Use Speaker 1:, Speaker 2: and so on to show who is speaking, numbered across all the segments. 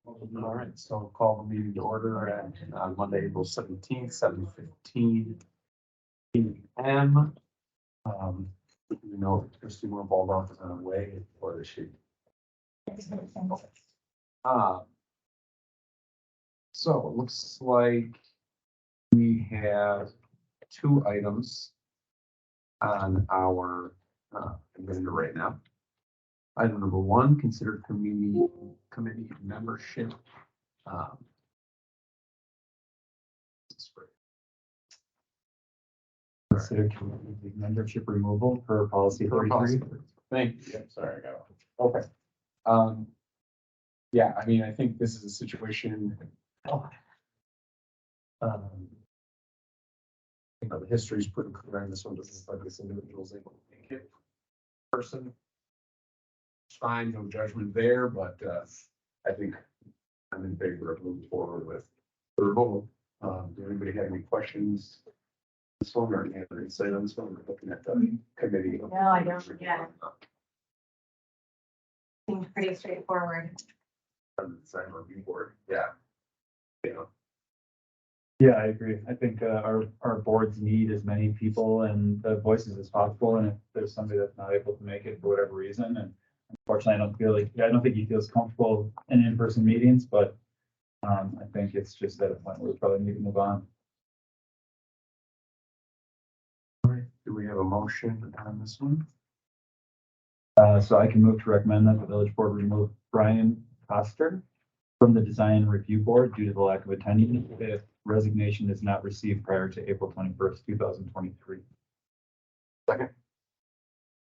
Speaker 1: All right, so I'll call the meeting to order at Monday, April 17th, 7:15 p.m. You know, Christy Wimbaldoff is on her way, or is she? So it looks like we have two items on our agenda right now. Item number one, consider committee membership.
Speaker 2: Consider membership removal for policy 33.
Speaker 1: Thank you. Yeah, sorry, I got it. Okay. Yeah, I mean, I think this is a situation. You know, the history is pretty clear on this one. Doesn't look like this individual's able to make it. Person. It's fine, no judgment there, but I think I'm in favor of moving forward with the removal. Does anybody have any questions? This one or any other insight on this one? We're looking at the committee.
Speaker 3: No, I don't, yeah. Seems pretty straightforward.
Speaker 1: Design review board, yeah.
Speaker 2: Yeah, I agree. I think our boards need as many people and voices as possible. And if there's somebody that's not able to make it for whatever reason, and unfortunately, I don't think he feels comfortable in in-person meetings, but I think it's just at a point where we probably need to move on.
Speaker 1: Do we have a motion on this one?
Speaker 2: So I can move to recommend that the village board remove Brian Coster from the design review board due to the lack of attendance if resignation is not received prior to April 21st, 2023.
Speaker 1: Second.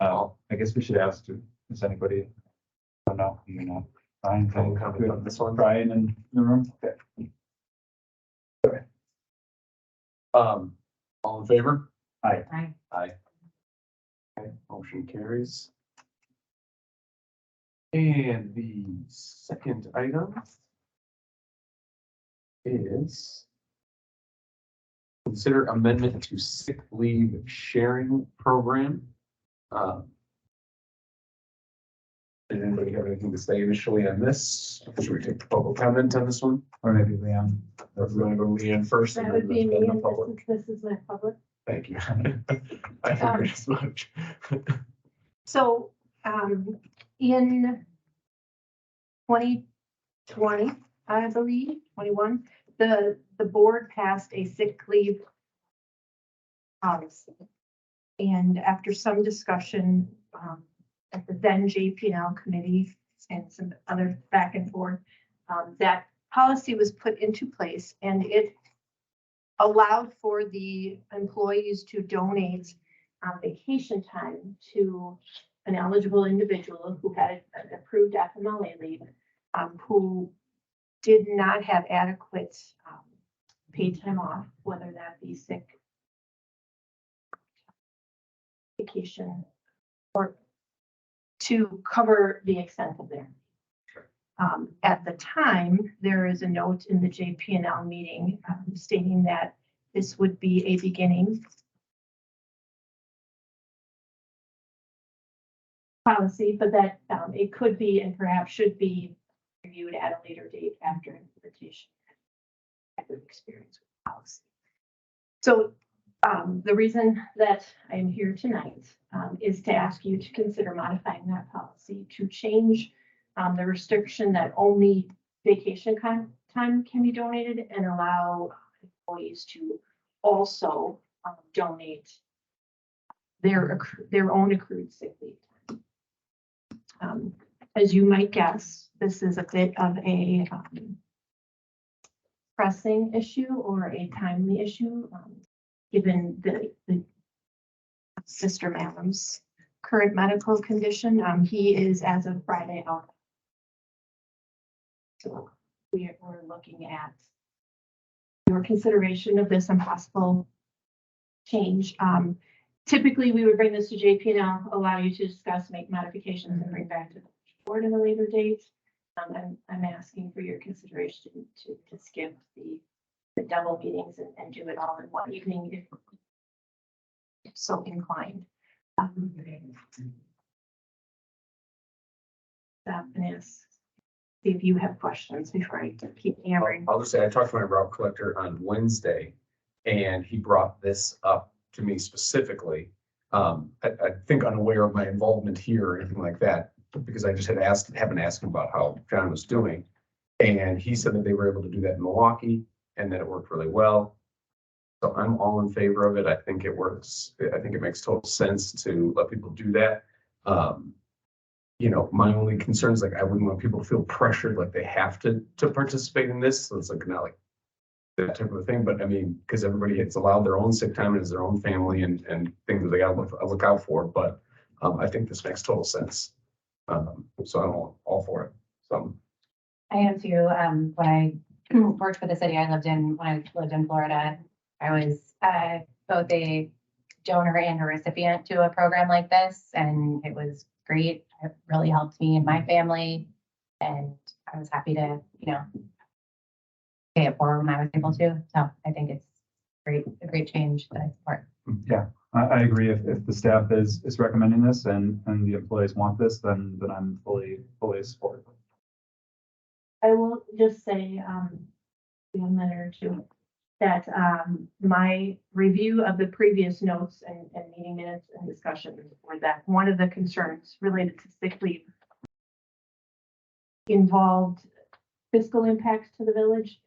Speaker 2: I guess we should ask to, is anybody, oh no, you know, Brian, can you
Speaker 1: comment on this one?
Speaker 2: Brian in the room?
Speaker 1: Okay. All in favor?
Speaker 2: Aye.
Speaker 3: Right.
Speaker 1: Aye. Okay, motion carries. And the second item is consider amendment to sick leave sharing program. Did anybody have anything to say initially on this? Should we take public comment on this one?
Speaker 2: Or maybe Leon.
Speaker 1: Or if we want to go Leanne first? and
Speaker 3: That
Speaker 1: then
Speaker 3: would be
Speaker 1: the
Speaker 3: me, and
Speaker 1: public?
Speaker 3: this is my public.
Speaker 1: Thank you. I figured as much.
Speaker 3: So, in 2020, I believe, 21, the board passed a sick leave policy. And after some discussion, at the then JP&L committee and some other back and forth, that policy was put into place, and it allowed for the employees to donate vacation time to an eligible individual who had an approved FMLA leave, who did not have adequate paid time off, whether that be sick, vacation, or to cover the extent of their. At the time, there is a note in the JP&L meeting stating that this would be a beginning policy, but that it could be and perhaps should be reviewed at a later date after implementation. I've experience with policy. So the reason that I'm here tonight is to ask you to consider modifying that policy to change the restriction that only vacation time can be donated and allow employees to also donate their own accrued sick leave time. As you might guess, this is a bit of a pressing issue or a timely issue, given the Sister Malum's current medical condition. He is, as of Friday, out. So we're looking at your consideration of this impossible change. Typically, we would bring this to JP&L, allow you to discuss, make modifications, and bring back to the board at a later date. I'm asking for your consideration to skip the double meetings and do it all in one evening if so inclined. That is see if you have questions before I keep hammering.
Speaker 1: I'll just say, I talked to my route collector on Wednesday, and he brought this up to me specifically. I think unaware of my involvement here or anything like that, because I just happened to ask him about how John was doing. And he said that they were able to do that in Milwaukee and that it worked really well. So I'm all in favor of it. I think it works. I think it makes total sense to let people do that. You know, my only concern is like, I wouldn't want people to feel pressured, like they have to participate in this. So it's like, not like that type of a thing, but I mean, because everybody gets allowed their own sick time and has their own family and things that they gotta look out for. But I think this makes total sense. So I'm all for it. So
Speaker 4: I am too. When I worked for the city when I lived in Florida, I was both a donor and a recipient to a program like this, and it was great. It really helped me and my family, and I was happy to, pay it forward when I was able to. So I think it's a great change that I support.
Speaker 2: Yeah, I agree. If the staff is recommending this and the employees want this, then I'm fully support.
Speaker 3: I will just say, a minute or two, that, my review of the previous notes and meeting minutes and discussions were that one of the concerns related to sick leave involved fiscal impacts to the village.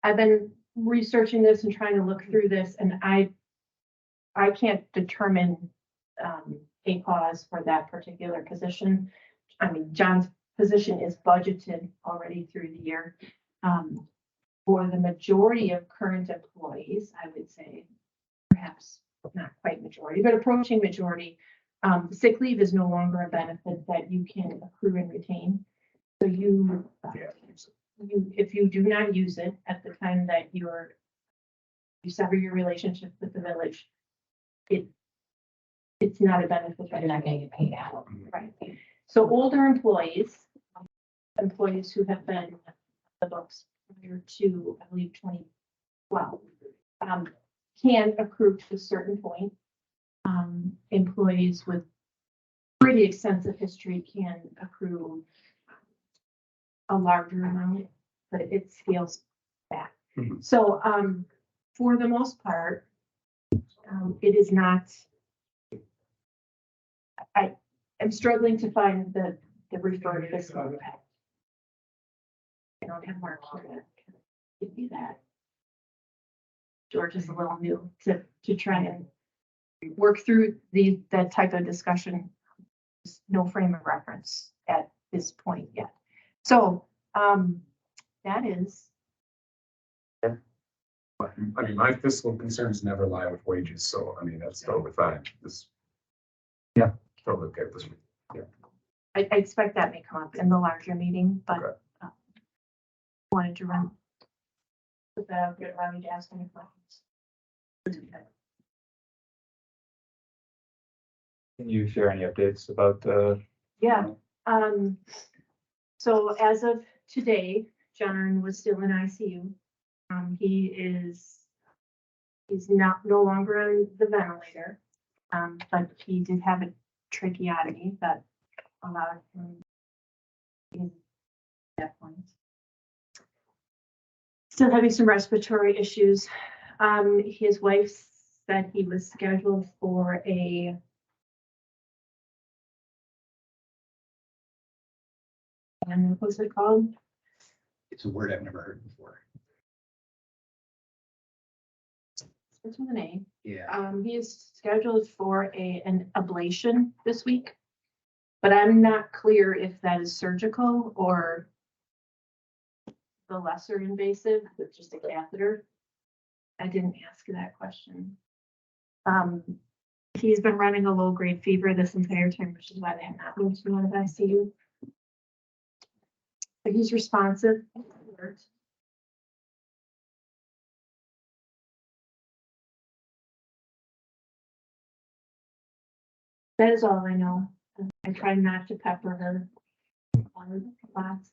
Speaker 3: I've been researching this and trying to look through this, and I can't determine a cause for that particular position. I mean, John's position is budgeted already through the year. For the majority of current employees, I would say, perhaps not quite majority, but approaching majority, sick leave is no longer a benefit that you can accrue and retain. So if you do not use it at the time that you sever your relationship with the village, it's not a benefit.
Speaker 4: You're not going to get paid out.
Speaker 3: Right. So older employees who have been on the books prior to, I believe, 2012, can accrue to a certain point. Employees with pretty extensive history can accrue a larger amount, but it scales back.
Speaker 1: Mhm.
Speaker 3: So, for the most part, it is not. I am struggling to find the referred fiscal impact. I don't have Mark here to give you that. George is a little new to try and work through that type of discussion. There's no frame of reference at this point yet. So, that is.
Speaker 1: I mean, my fiscal concerns never lie with wages, so I mean, that's totally fine.
Speaker 2: Yeah.
Speaker 1: Totally okay with this.
Speaker 3: I expect that may come up in the larger meeting, but
Speaker 1: Okay.
Speaker 3: wanted to run. But that would allow me to ask any questions.
Speaker 2: Can you share any updates about
Speaker 3: Yeah, so as of today, John was still in ICU. He's no longer on the ventilator. But he did have a tracheotomy that allowed him in that point. Still having some respiratory issues. His wife said he was scheduled for and what was it called?
Speaker 5: It's a word I've never heard before.
Speaker 3: It's with an A.
Speaker 5: Yeah.
Speaker 3: He is scheduled for an ablation this week, but I'm not clear if that is surgical or the lesser invasive with just a catheter. I didn't ask that question. He's been running a low-grade fever this entire time, which is why they have not moved him out of ICU. But he's responsive. That is all I know. I try not to pepper her lots.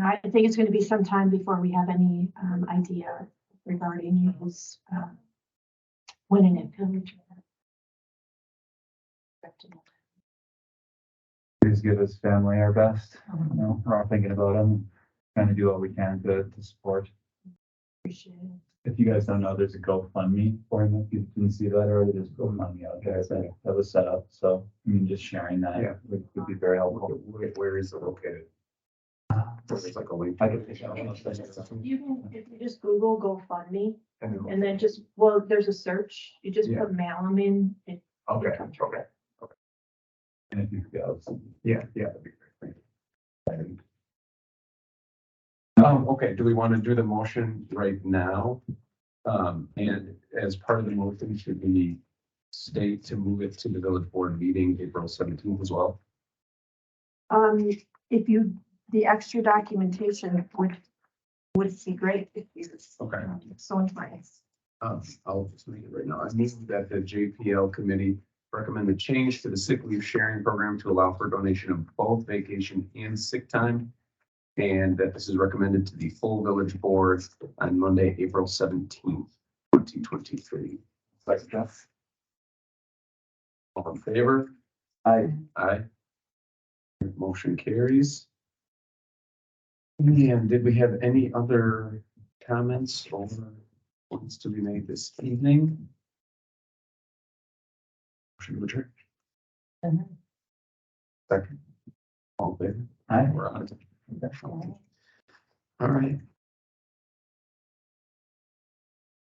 Speaker 3: I think it's going to be some time before we have any idea regarding his when and if he'll return.
Speaker 2: Please give his family our best, you know, we're all thinking about him, trying to do what we can to support.
Speaker 3: Appreciate it.
Speaker 2: If you guys don't know, there's a GoFundMe for him, if you didn't see that already, there's GoFundMe out there that was set up, so, I mean, just sharing that
Speaker 1: Yeah.
Speaker 2: would be very helpful.
Speaker 1: Where is it located? It's like a link.
Speaker 2: I can take
Speaker 3: You can, if you just Google GoFundMe and then just, well, there's a search, you just
Speaker 1: Yeah.
Speaker 3: put Malum in. It
Speaker 1: Okay,
Speaker 3: comes
Speaker 1: okay.
Speaker 2: And if you go,
Speaker 1: Yeah, that'd be great. Thank you. Okay, do we want to do the motion right now? And as part of the motion, should we state to move it to the village board meeting April 17th as well?
Speaker 3: If you, the extra documentation would be great if you.
Speaker 1: Okay.
Speaker 3: So inclined.
Speaker 1: I'll just read it right now. I move that the JP&L committee recommend the change to the sick leave sharing program to allow for donation of both vacation and sick time. And that this is recommended to the full village board on Monday, April 17th, 2023.
Speaker 2: like that.
Speaker 1: All in favor?
Speaker 2: I,
Speaker 1: Aye. Motion carries. And did we have any other comments or points to be made this evening? Motion to adjourn. Second. All in favor?
Speaker 2: I.
Speaker 1: We're on it. All right,